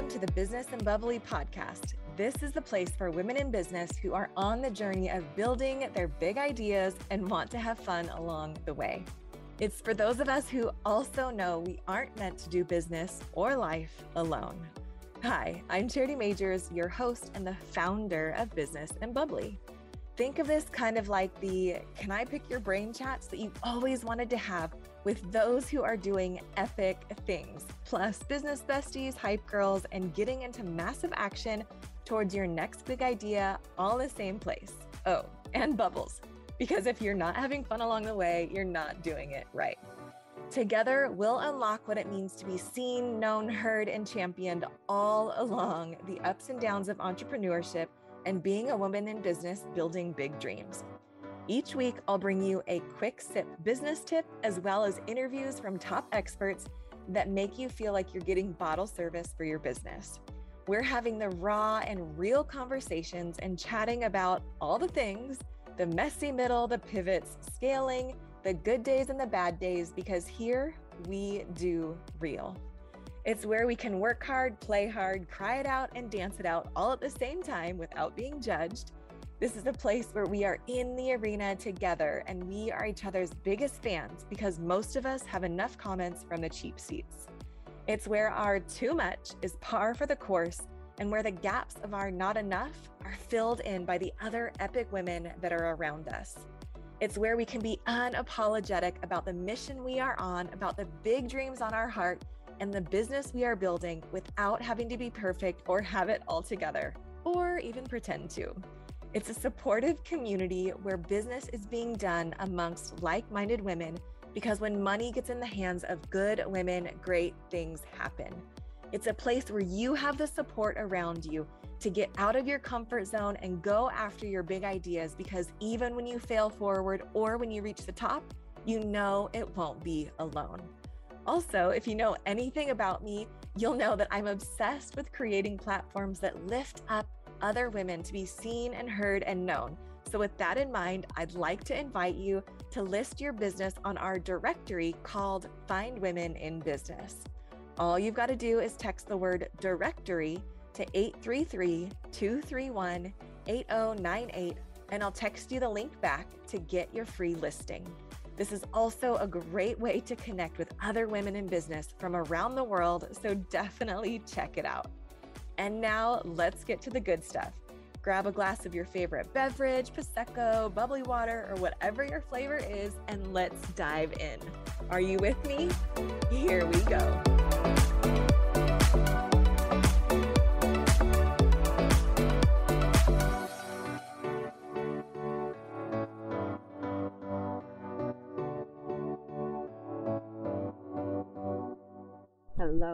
Welcome to the Business and Bubbly podcast. This is the place for women in business who are on the journey of building their big ideas and want to have fun along the way. It's for those of us who also know we aren't meant to do business or life alone. Hi, I'm Charity Majors, your host and the founder of Business and Bubbly. Think of this kind of like the can I pick your brain chats that you've always wanted to have with those who are doing epic things, plus business besties, hype girls, and getting into massive action towards your next big idea, all in the same place. Oh, and bubbles, because if you're not having fun along the way, you're not doing it right. Together, we'll unlock what it means to be seen, known, heard, and championed all along the ups and downs of entrepreneurship and being a woman in business building big dreams. Each week, I'll bring you a quick sip business tip, as well as interviews from top experts that make you feel like you're getting bottle service for your business. We're having the raw and real conversations and chatting about all the things, the messy middle, the pivots, scaling, the good days and the bad days, because here we do real. It's where we can work hard, play hard, cry it out, and dance it out all at the same time without being judged. This is a place where we are in the arena together and we are each other's biggest fans because most of us have enough comments from the cheap seats. It's where our too much is par for the course and where the gaps of our not enough are filled in by the other epic women that are around us. It's where we can be unapologetic about the mission we are on, about the big dreams on our heart, and the business we are building without having to be perfect or have it all together, or even pretend to. It's a supportive community where business is being done amongst like-minded women because when money gets in the hands of good women, great things happen. It's a place where you have the support around you to get out of your comfort zone and go after your big ideas because even when you fail forward or when you reach the top, you know it won't be alone. Also, if you know anything about me, you'll know that I'm obsessed with creating platforms that lift up other women to be seen and heard and known. So with that in mind, I'd like to invite you to list your business on our directory called Find Women in Business. All you've got to do is text the word directory to 833-231-8098, and I'll text you the link back to get your free listing. This is also a great way to connect with other women in business from around the world, so definitely check it out. And now let's get to the good stuff. Grab a glass of your favorite beverage, Prosecco, bubbly water, or whatever your flavor is, and let's dive in. Are you with me? Here we go.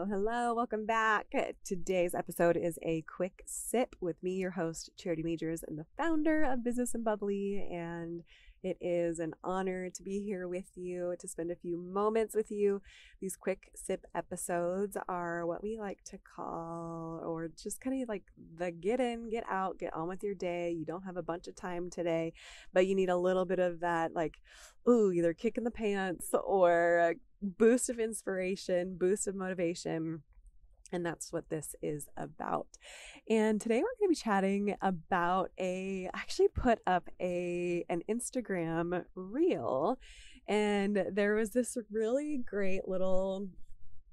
Hello, welcome back. Today's episode is a quick sip with me, your host, Charity Majors, and the founder of Business and Bubbly, and it is an honor to be here with you, to spend a few moments with you. These quick sip episodes are what we like to call, or just kind of like the get in, get out, get on with your day. You don't have a bunch of time today, but you need a little bit of that, like, either kick in the pants or boost of inspiration, boost of motivation. And that's what this is about. And today we're going to be chatting about I actually put up an Instagram reel, and there was this really great little,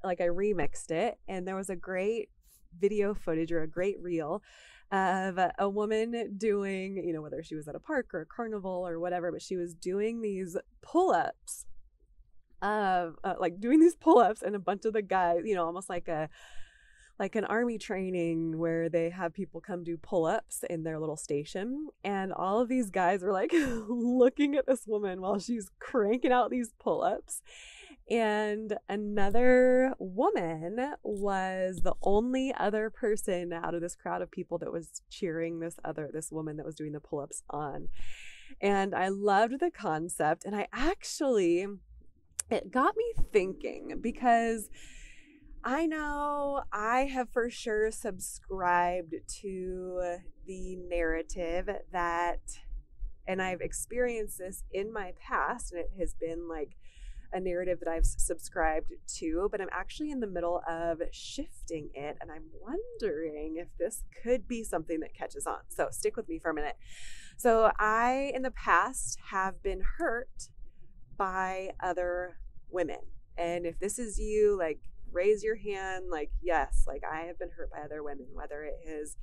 I remixed it, and there was a great video footage or a great reel of a woman doing, whether she was at a park or a carnival or whatever, but she was doing these pull-ups doing these pull-ups, and a bunch of the guys, almost like an army training where they have people come do pull-ups in their little station, and all of these guys were like looking at this woman while she's cranking out these pull-ups. And another woman was the only other person out of this crowd of people that was cheering this woman that was doing the pull-ups on. And I loved the concept, and it got me thinking, because I know I have for sure subscribed to the narrative that, and I've experienced this in my past, and it has been like a narrative that I've subscribed to, but I'm actually in the middle of shifting it. And I'm wondering if this could be something that catches on. So stick with me for a minute. So I, in the past, have been hurt by other women. And if this is you, like, raise your hand, like, yes, like I have been hurt by other women, whether it is,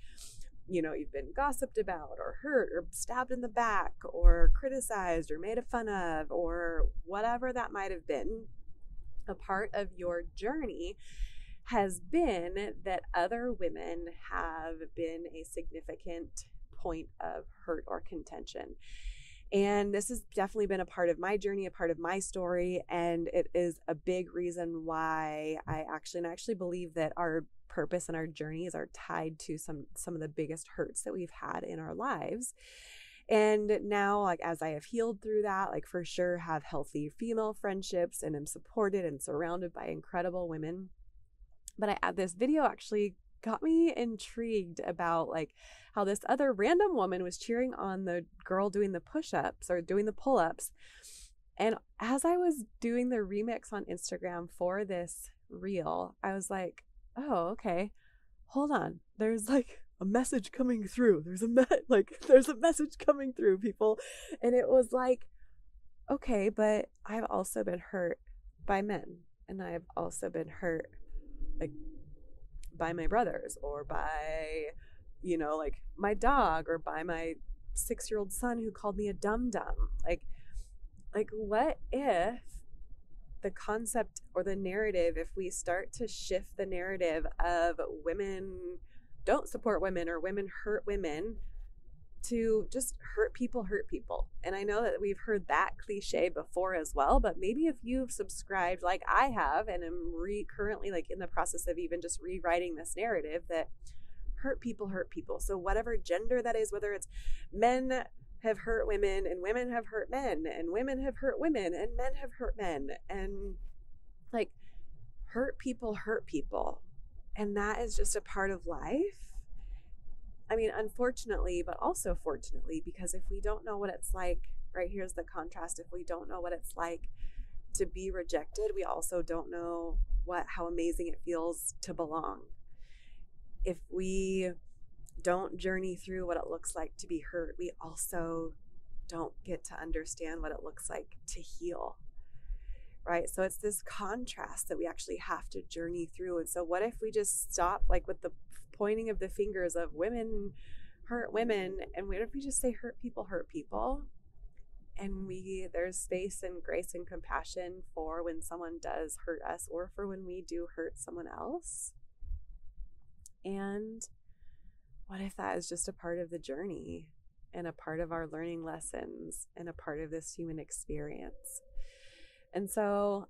you've been gossiped about or hurt or stabbed in the back or criticized or made fun of or whatever that might have been. A part of your journey has been that other women have been a significant point of hurt or contention. And this has definitely been a part of my journey, a part of my story. And it is a big reason why I actually believe that our purpose and our journeys are tied to some of the biggest hurts that we've had in our lives. And now, like, as I have healed through that, like, for sure have healthy female friendships and am supported and surrounded by incredible women. But this video actually got me intrigued about like how this other random woman was cheering on the girl doing the push-ups or doing the pull-ups. And as I was doing the remix on Instagram for this reel, I was like, oh, okay, hold on. There's like a message coming through. There's a message coming through, people. And it was like, okay, but I've also been hurt by men, and I've also been hurt like by my brothers or by, like my dog or by my 6-year-old son who called me a dum-dum. Like what if the concept or the narrative, if we start to shift the narrative of women don't support women or women hurt women to just hurt people. And I know that we've heard that cliche before as well, but maybe if you've subscribed like I have and am currently like in the process of even just rewriting this narrative that hurt people. So whatever gender that is, whether it's men have hurt women and women have hurt men and women have hurt women and men have hurt men, and like hurt people. And that is just a part of life. I mean, unfortunately, but also fortunately, because if we don't know what it's like, right, here's the contrast. If we don't know what it's like to be rejected, we also don't know how amazing it feels to belong. If we don't journey through what it looks like to be hurt, we also don't get to understand what it looks like to heal, right? So it's this contrast that we actually have to journey through. And so what if we just stop like with the pointing of the fingers of women hurt women, and what if we just say hurt people, and there's space and grace and compassion for when someone does hurt us or for when we do hurt someone else? And what if that is just a part of the journey and a part of our learning lessons and a part of this human experience? And so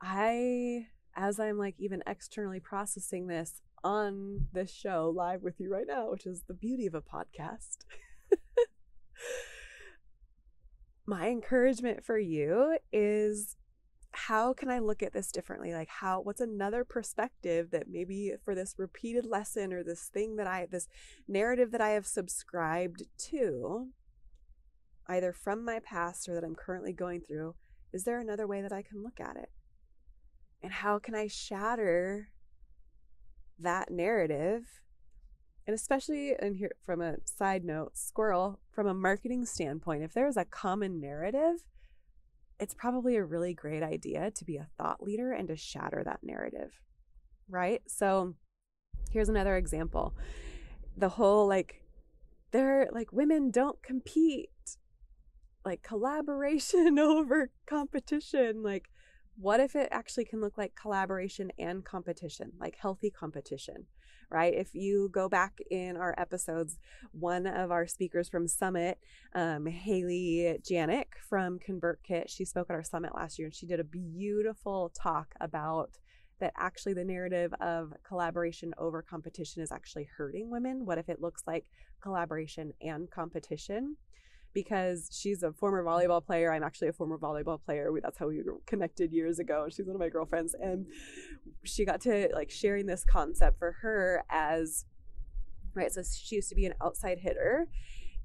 as I'm like even externally processing this on this show live with you right now, which is the beauty of a podcast, my encouragement for you is, how can I look at this differently? Like what's another perspective that maybe for this repeated lesson or this narrative that I have subscribed to, either from my past or that I'm currently going through, is there another way that I can look at it? And how can I shatter that narrative? And especially in here, from a side note, squirrel, from a marketing standpoint, if there's a common narrative, it's probably a really great idea to be a thought leader and to shatter that narrative, right? So here's another example. The whole women don't compete, like collaboration over competition. Like, what if it actually can look like collaboration and competition, like healthy competition, right? If you go back in our episodes, one of our speakers from Summit, Haley Janik from ConvertKit, she spoke at our Summit last year, and she did a beautiful talk about that actually the narrative of collaboration over competition is actually hurting women. What if it looks like collaboration and competition? Because she's a former volleyball player. I'm actually a former volleyball player. That's how we connected years ago. And she's one of my girlfriends. And she got to like sharing this concept for her as, right, so she used to be an outside hitter.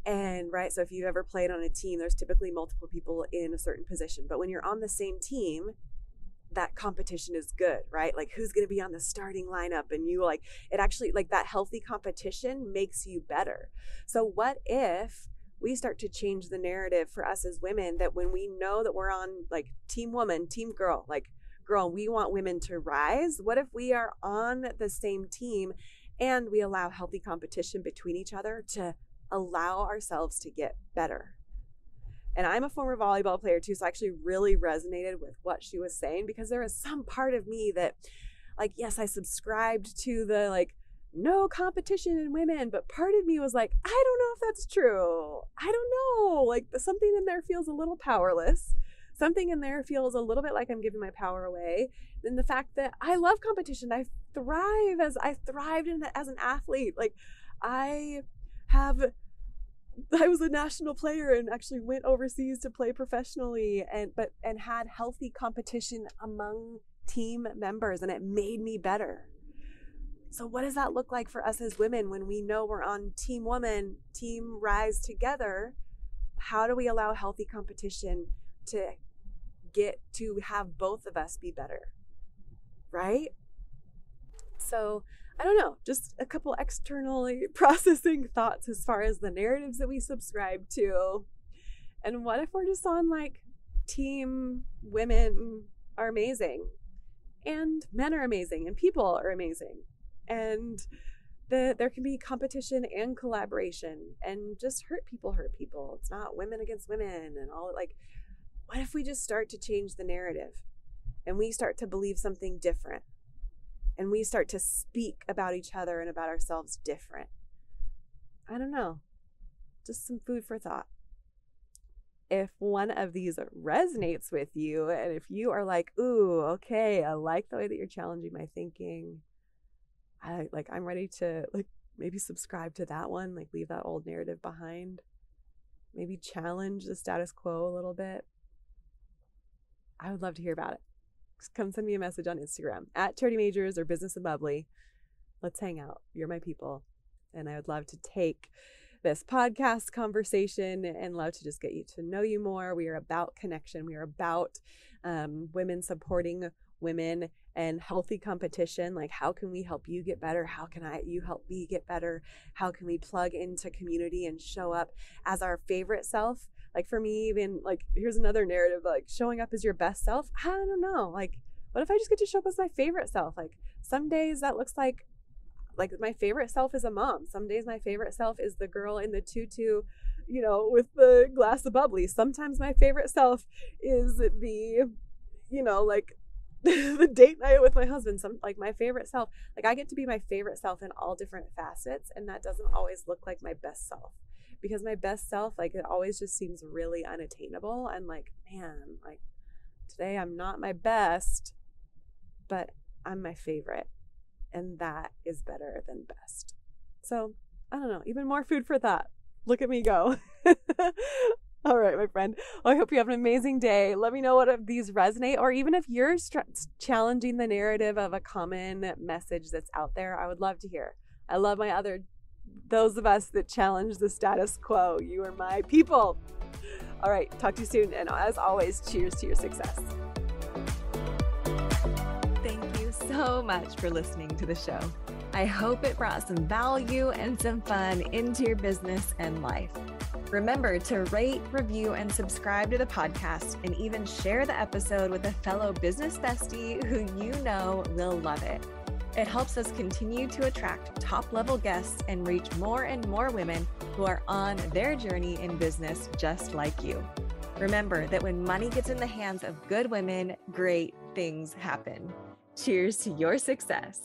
And right, so if you've ever played on a team, there's typically multiple people in a certain position. But when you're on the same team, that competition is good, right? Like who's going to be on the starting lineup, and you like, it actually, like that healthy competition makes you better. So what if we start to change the narrative for us as women, that when we know that we're on like team woman, team girl, like girl, we want women to rise. What if we are on the same team and we allow healthy competition between each other to allow ourselves to get better? And I'm a former volleyball player too, so I actually really resonated with what she was saying, because there was some part of me that, like, yes, I subscribed to the like no competition in women, but part of me was like, I don't know if that's true. I don't know. Like something in there feels a little powerless. Something in there feels a little bit like I'm giving my power away. Then the fact that I love competition, I thrived in it as an athlete. Like I was a national player and actually went overseas to play professionally, and had healthy competition among team members, and it made me better. So what does that look like for us as women when we know we're on team woman, team rise together? How do we allow healthy competition to get to have both of us be better? Right? So I don't know, just a couple externally processing thoughts as far as the narratives that we subscribe to. And what if we're just on like team women are amazing, and men are amazing, and people are amazing, and there can be competition and collaboration, and just hurt people. It's not women against women and all. Like, what if we just start to change the narrative and we start to believe something different? And we start to speak about each other and about ourselves different. I don't know. Just some food for thought. If one of these resonates with you, and if you are like, ooh, okay, I like the way that you're challenging my thinking. I'm ready to like maybe subscribe to that one, like leave that old narrative behind. Maybe challenge the status quo a little bit. I would love to hear about it. Come send me a message on Instagram at Charity Majors or Business and Bubbly. Let's hang out. You're my people. And I would love to take this podcast conversation and love to just get you to know you more. We are about connection. We are about women supporting women and healthy competition. Like, how can we help you get better? How can you help me get better? How can we plug into community and show up as our favorite self? Like for me, even like, here's another narrative, like showing up as your best self. I don't know. Like, what if I just get to show up as my favorite self? Like some days that looks like my favorite self is a mom. Some days my favorite self is the girl in the tutu, with the glass of bubbly. Sometimes my favorite self is the, the date night with my husband. My favorite self, like I get to be my favorite self in all different facets. And that doesn't always look like my best self. Because my best self, like it always just seems really unattainable. And like, man, like today I'm not my best, but I'm my favorite. And that is better than best. So I don't know, even more food for thought. Look at me go. All right, my friend. Well, I hope you have an amazing day. Let me know what of these resonate, or even if you're challenging the narrative of a common message that's out there. I would love to hear. I love those of us that challenge the status quo. You are my people. All right, talk to you soon. And as always, cheers to your success. Thank you so much for listening to the show. I hope it brought some value and some fun into your business and life. Remember to rate, review, and subscribe to the podcast, and even share the episode with a fellow business bestie who you know will love it. It helps us continue to attract top-level guests and reach more and more women who are on their journey in business just like you. Remember that when money gets in the hands of good women, great things happen. Cheers to your success.